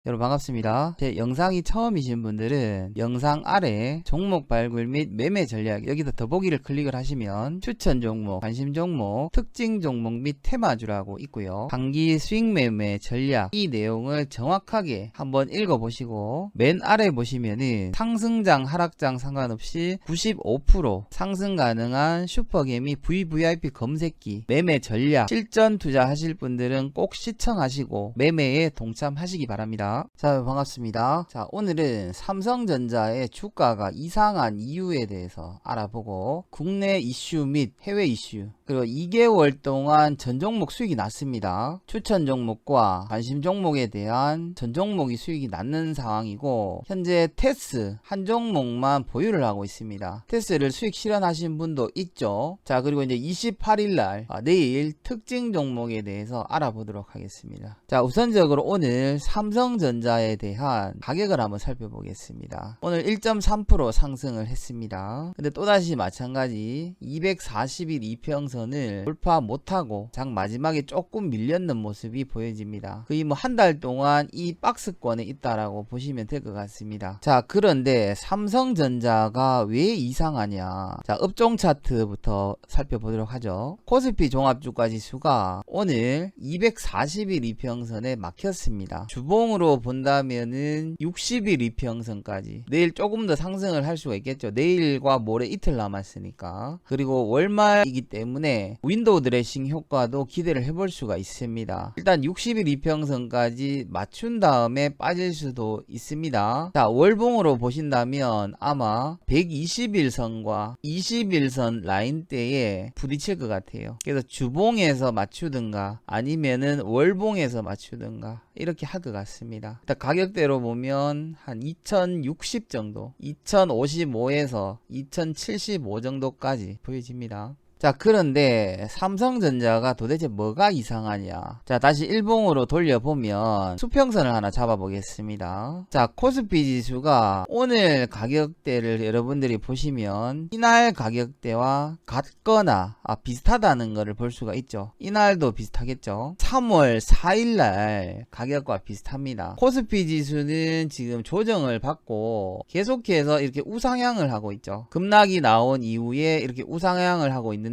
여러분 반갑습니다. 제 영상이 처음이신 분들은 영상 아래 종목 발굴 및 매매 전략 여기서 더보기를 클릭을 하시면 추천 종목, 관심 종목, 특징 종목 및 테마주라고 있고요. 단기 수익 매매 전략 이 내용을 정확하게 한번 읽어보시고 맨 아래 보시면은 상승장 하락장 상관없이 95% 상승 가능한 슈퍼개미 VVIP 검색기 매매 전략 실전 투자하실 분들은 꼭 시청하시고 매매에 동참하시기 바랍니다. 자, 반갑습니다. 자, 오늘은 삼성전자의 주가가 이상한 이유에 대해서 알아보고 국내 이슈 및 해외 이슈 그리고 2개월 동안 전 종목 수익이 났습니다. 추천 종목과 관심 종목에 대한 전 종목이 수익이 났는 상황이고 현재 테스 한 종목만 보유를 하고 있습니다. 테스를 수익 실현하신 분도 있죠. 자, 그리고 이제 28일날 내일 특징 종목에 대해서 알아보도록 하겠습니다. 자, 우선적으로 오늘 삼성전자에 대한 가격을 한번 살펴보겠습니다. 오늘 1.3% 상승을 했습니다. 근데 또다시 마찬가지 240일 이평선을 돌파 못하고 장 마지막에 조금 밀렸는 모습이 보여집니다. 거의 뭐 한 달 동안 이 박스권에 있다라고 보시면 될 것 같습니다. 자, 그런데 삼성전자가 왜 이상하냐? 자, 업종 차트부터 살펴보도록 하죠. 코스피 종합주가지수가 오늘 240일 이평선에 막혔습니다. 주봉으로 본다면은 60일 이평선까지 내일 조금 더 상승을 할 수가 있겠죠. 내일과 모레 이틀 남았으니까. 그리고 월말이기 때문에 윈도우 드레싱 효과도 기대를 해볼 수가 있습니다. 일단 60일 이평선까지 맞춘 다음에 빠질 수도 있습니다. 자, 월봉으로 보신다면 아마 120일선과 20일선 라인대에 부딪힐 것 같아요. 그래서 주봉에서 맞추든가 아니면은 월봉에서 맞추든가 이렇게 할 것 같습니다. 일단 가격대로 보면 한 2060 정도, 2055에서 2075 정도까지 보여집니다. 자, 그런데 삼성전자가 도대체 뭐가 이상하냐? 자, 다시 일봉으로 돌려보면 수평선을 하나 잡아보겠습니다. 자, 코스피 지수가 오늘 가격대를 여러분들이 보시면 이날 가격대와 같거나 비슷하다는 것을 볼 수가 있죠. 이날도 비슷하겠죠. 3월 4일날 가격과 비슷합니다. 코스피 지수는 지금 조정을 받고 계속해서 이렇게 우상향을 하고 있죠. 급락이 나온 이후에 이렇게 우상향을 하고 있는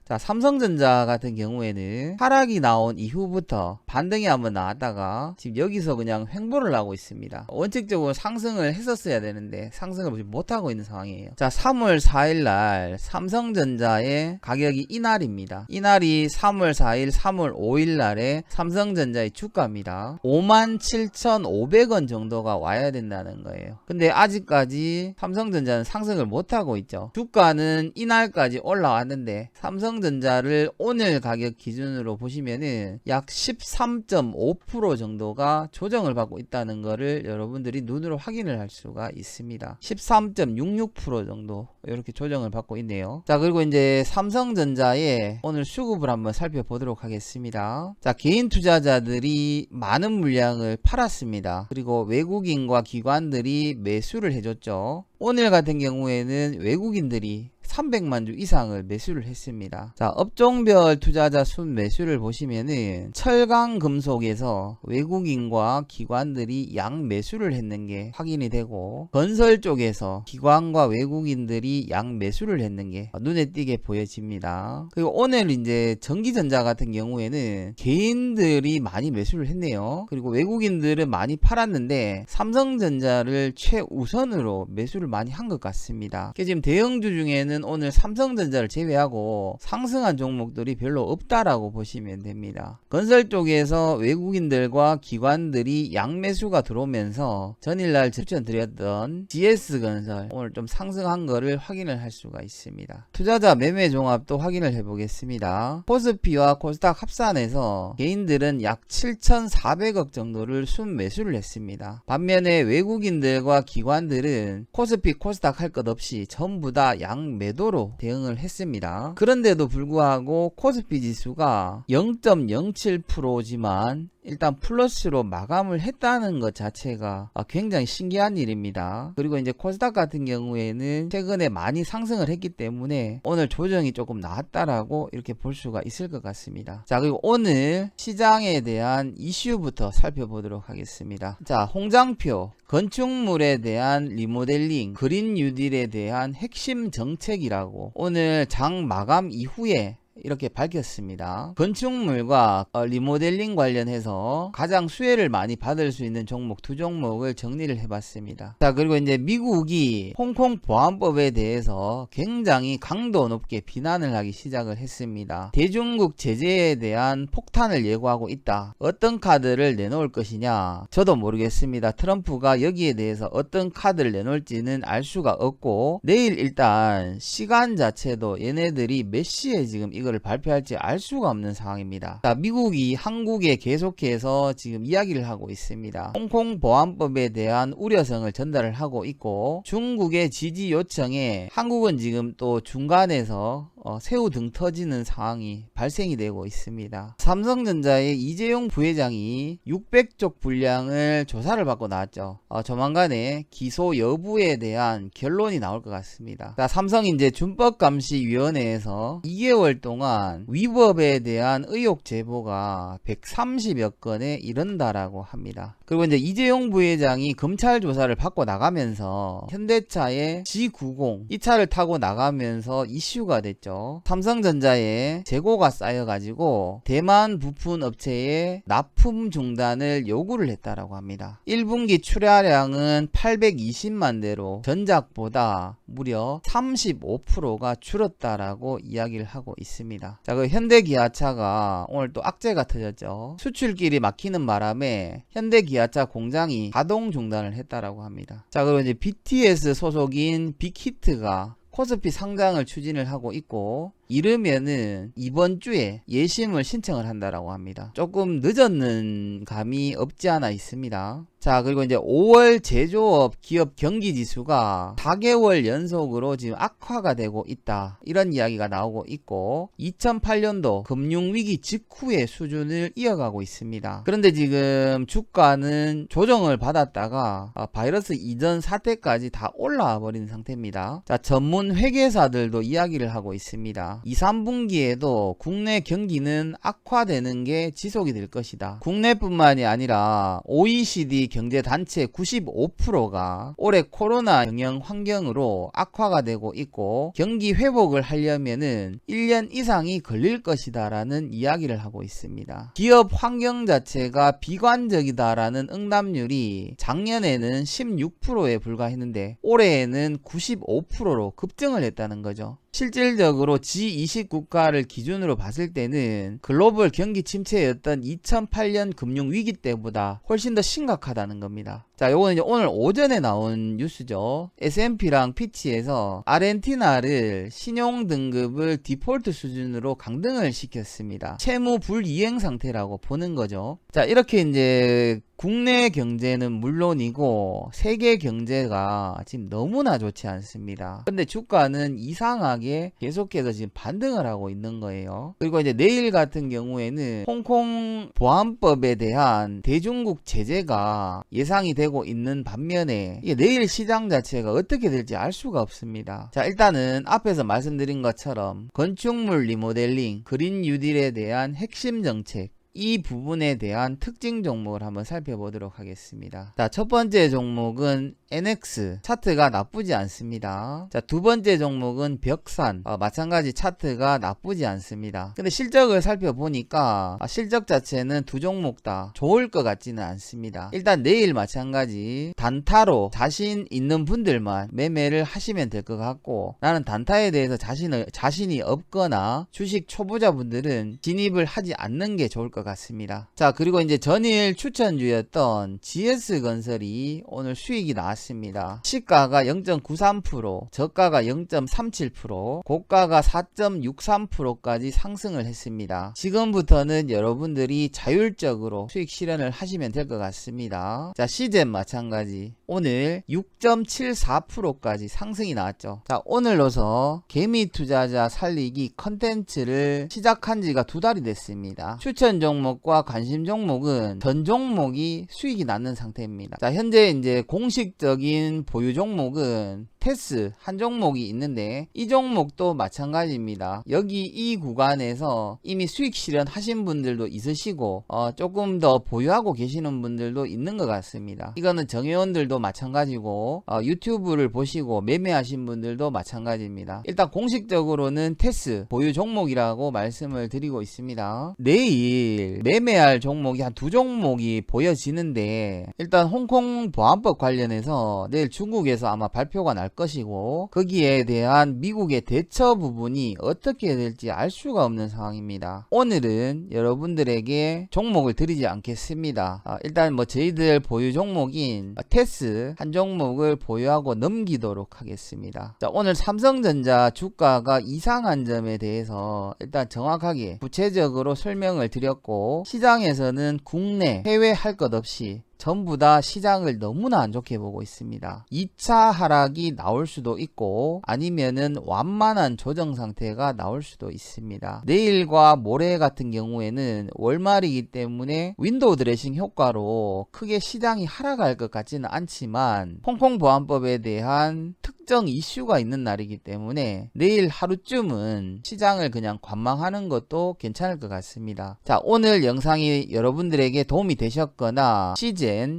자, 삼성전자 같은 경우에는 하락이 나온 이후부터 반등이 한번 나왔다가 지금 여기서 그냥 횡보를 하고 있습니다. 원칙적으로 상승을 했었어야 되는데 상승을 못하고 있는 상황이에요. 자, 3월 4일날 삼성전자의 가격이 이날입니다. 이날이 3월 4일, 3월 5일날에 삼성전자의 주가입니다. 57,500원 정도가 와야 된다는 거예요. 근데 아직까지 삼성전자는 상승을 못하고 있죠. 주가는 이날까지 올라왔는데 삼성전자를 오늘 가격 기준으로 보시면은 약 13.5% 정도가 조정을 받고 있다는 것을 여러분들이 눈으로 확인을 할 수가 있습니다. 13.66% 정도 이렇게 조정을 받고 있네요. 자, 그리고 이제 삼성전자의 오늘 수급을 한번 살펴보도록 하겠습니다. 자, 개인 투자자들이 많은 물량을 팔았습니다. 그리고 외국인과 기관들이 매수를 해줬죠. 오늘 같은 경우에는 외국인들이 300만 주 이상을 매수를 했습니다. 자, 업종별 투자자 순 매수를 보시면은 철강 금속에서 외국인과 기관들이 양 매수를 했는 게 확인이 되고 건설 쪽에서 기관과 외국인들이 양 매수를 했는 게 눈에 띄게 보여집니다. 그리고 오늘 이제 전기전자 같은 경우에는 개인들이 많이 매수를 했네요. 그리고 외국인들은 많이 팔았는데 삼성전자를 최우선으로 매수를 많이 한 것 같습니다. 지금 대형주 중에는 오늘 삼성전자를 제외하고 상승한 종목들이 별로 없다라고 보시면 됩니다. 건설 쪽에서 외국인들과 기관들이 양매수가 들어오면서 전일날 추천드렸던 GS건설 오늘 좀 상승한 거를 확인을 할 수가 있습니다. 투자자 매매 종합도 확인을 해보겠습니다. 코스피와 코스닥 합산해서 개인들은 약 7,400억 정도를 순매수를 했습니다. 반면에 외국인들과 기관들은 코스피 코스닥 할 것 없이 전부 다 양매도로 대응을 했습니다. 그런데도 불구하고 코스피 지수가 0.07%지만 일단 플러스로 마감을 했다는 것 자체가 굉장히 신기한 일입니다. 그리고 이제 코스닥 같은 경우에는 최근에 많이 상승을 했기 때문에 오늘 조정이 조금 나왔다라고 이렇게 볼 수가 있을 것 같습니다. 자, 그리고 오늘 시장에 대한 이슈부터 살펴보도록 하겠습니다. 자, 홍장표 건축물에 대한 리모델링, 그린 뉴딜에 대한 핵심 정책이라고 오늘 장 마감 이후에 이렇게 밝혔습니다. 건축물과 리모델링 관련해서 가장 수혜를 많이 받을 수 있는 종목 두 종목을 정리를 해봤습니다. 자, 그리고 이제 미국이 홍콩 보안법에 대해서 굉장히 강도 높게 비난을 하기 시작을 했습니다. 대중국 제재에 대한 폭탄을 예고하고 있다. 어떤 카드를 내놓을 것이냐 저도 모르겠습니다. 트럼프가 여기에 대해서 어떤 카드를 내놓을지는 알 수가 없고, 내일 일단 시간 자체도 얘네들이 몇 시에 지금 이거를 발표할지 알 수가 없는 상황입니다. 자, 미국이 한국에 계속해서 지금 이야기를 하고 있습니다. 홍콩 보안법에 대한 우려성을 전달을 하고 있고, 중국의 지지 요청에 한국은 지금 또 중간에서 새우 등 터지는 상황이 발생이 되고 있습니다. 삼성전자의 이재용 부회장이 600쪽 분량을 조사를 받고 나왔죠. 조만간에 기소 여부에 대한 결론이 나올 것 같습니다. 자, 삼성 이제 준법감시위원회에서 2개월 동안 위법에 대한 의혹 제보가 130여 건에 이른다라고 합니다. 그리고 이제 이재용 부회장이 검찰 조사를 받고 나가면서 현대차의 G90 이 차를 타고 나가면서 이슈가 됐죠. 삼성전자에 재고가 쌓여가지고 대만 부품 업체에 납품 중단을 요구를 했다라고 합니다. 1분기 출하량은 820만 대로 전작보다 무려 35%가 줄었다라고 이야기를 하고 있습니다. 자, 그 현대기아차가 오늘 또 악재가 터졌죠. 수출길이 막히는 바람에 현대기아차 공장이 가동 중단을 했다라고 합니다. 자, 그리고 이제 BTS 소속인 빅히트가 코스피 상장을 추진을 하고 있고, 이르면은 이번 주에 예심을 신청을 한다라고 합니다. 조금 늦었는 감이 없지 않아 있습니다. 자, 그리고 이제 5월 제조업 기업 경기 지수가 4개월 연속으로 지금 악화가 되고 있다, 이런 이야기가 나오고 있고, 2008년도 금융위기 직후의 수준을 이어가고 있습니다. 그런데 지금 주가는 조정을 받았다가 바이러스 이전 사태까지 다 올라와 버린 상태입니다. 자, 전문 회계사들도 이야기를 하고 있습니다. 2, 3분기에도 국내 경기는 악화되는 게 지속이 될 것이다. 국내뿐만이 아니라 OECD 경제단체 95%가 올해 코로나 영향 환경으로 악화가 되고 있고, 경기 회복을 하려면은 1년 이상이 걸릴 것이다 라는 이야기를 하고 있습니다. 기업 환경 자체가 비관적이다라는 응답률이 작년에는 16%에 불과했는데 올해에는 95%로 급증을 했다는 거죠. 실질적으로 G20 국가를 기준으로 봤을 때는 글로벌 경기 침체였던 2008년 금융위기 때보다 훨씬 더 심각하다는 겁니다. 자, 요거는 이제 오늘 오전에 나온 뉴스죠. S&P랑 피치에서 아르헨티나를 신용 등급을 디폴트 수준으로 강등을 시켰습니다. 채무 불이행 상태라고 보는 거죠. 자, 이렇게 이제 국내 경제는 물론이고 세계 경제가 지금 너무나 좋지 않습니다. 근데 주가는 이상하게 계속해서 지금 반등을 하고 있는 거예요. 그리고 이제 내일 같은 경우에는 홍콩 보안법에 대한 대중국 제재가 예상이 되고 있는 반면에 이게 내일 시장 자체가 어떻게 될지 알 수가 없습니다. 자, 일단은 앞에서 말씀드린 것처럼 건축물 리모델링, 그린 뉴딜에 대한 핵심 정책, 이 부분에 대한 특징 종목을 한번 살펴보도록 하겠습니다. 자, 첫 번째 종목은 NX 차트가 나쁘지 않습니다. 자, 두 번째 종목은 벽산 마찬가지 차트가 나쁘지 않습니다. 근데 실적을 살펴보니까 실적 자체는 두 종목 다 좋을 것 같지는 않습니다. 일단 내일 마찬가지 단타로 자신 있는 분들만 매매를 하시면 될 것 같고, 나는 단타에 대해서 자신이 없거나 주식 초보자분들은 진입을 하지 않는 게 좋을 것 같습니다. 자, 그리고 이제 전일 추천주였던 GS건설이 오늘 수익이 나왔습니다. 시가가 0.93%, 저가가 0.37%, 고가가 4.63%까지 상승을 했습니다. 지금부터는 여러분들이 자율적으로 수익 실현을 하시면 될 것 같습니다. 자, 시젠 마찬가지 오늘 6.74%까지 상승이 나왔죠. 자, 오늘로서 개미 투자자 살리기 컨텐츠를 시작한 지가 2달이 됐습니다. 추천 종목 종목과 관심 종목은 전 종목이 수익이 나는 상태입니다. 자, 현재 이제 공식적인 보유 종목은 테스 한 종목이 있는데 이 종목도 마찬가지입니다. 여기 이 구간에서 이미 수익 실현하신 분들도 있으시고 조금 더 보유하고 계시는 분들도 있는 것 같습니다. 이거는 정회원들도 마찬가지고 유튜브를 보시고 매매하신 분들도 마찬가지입니다. 일단 공식적으로는 테스 보유 종목이라고 말씀을 드리고 있습니다. 내일 매매할 종목이 한 두 종목이 보여지는데 일단 홍콩 보안법 관련해서 내일 중국에서 아마 발표가 날 것이고 거기에 대한 미국의 대처 부분이 어떻게 될지 알 수가 없는 상황입니다. 오늘은 여러분들에게 종목을 드리지 않겠습니다. 일단 뭐 저희들 보유 종목인 테스 한 종목을 보유하고 넘기도록 하겠습니다. 자, 오늘 삼성전자 주가가 이상한 점에 대해서 일단 정확하게 구체적으로 설명을 드렸고 시장에서는 국내 해외 할 것 없이 전부 다 시장을 너무나 안 좋게 보고 있습니다. 2차 하락이 나올 수도 있고 아니면은 완만한 조정 상태가 나올 수도 있습니다. 내일과 모레 같은 경우에는 월말이기 때문에 윈도우 드레싱 효과로 크게 시장이 하락할 것 같지는 않지만 홍콩 보안법에 대한 특정 이슈가 있는 날이기 때문에 내일 하루쯤은 시장을 그냥 관망하는 것도 괜찮을 것 같습니다. 자, 오늘 영상이 여러분들에게 도움이 되셨거나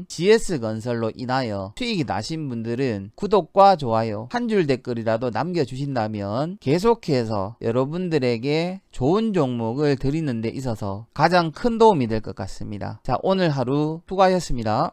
GS건설로 인하여 수익이 나신 분들은 구독과 좋아요 한 줄 댓글이라도 남겨주신다면 계속해서 여러분들에게 좋은 종목을 드리는 데 있어서 가장 큰 도움이 될 것 같습니다. 자, 오늘 하루 수고하셨습니다.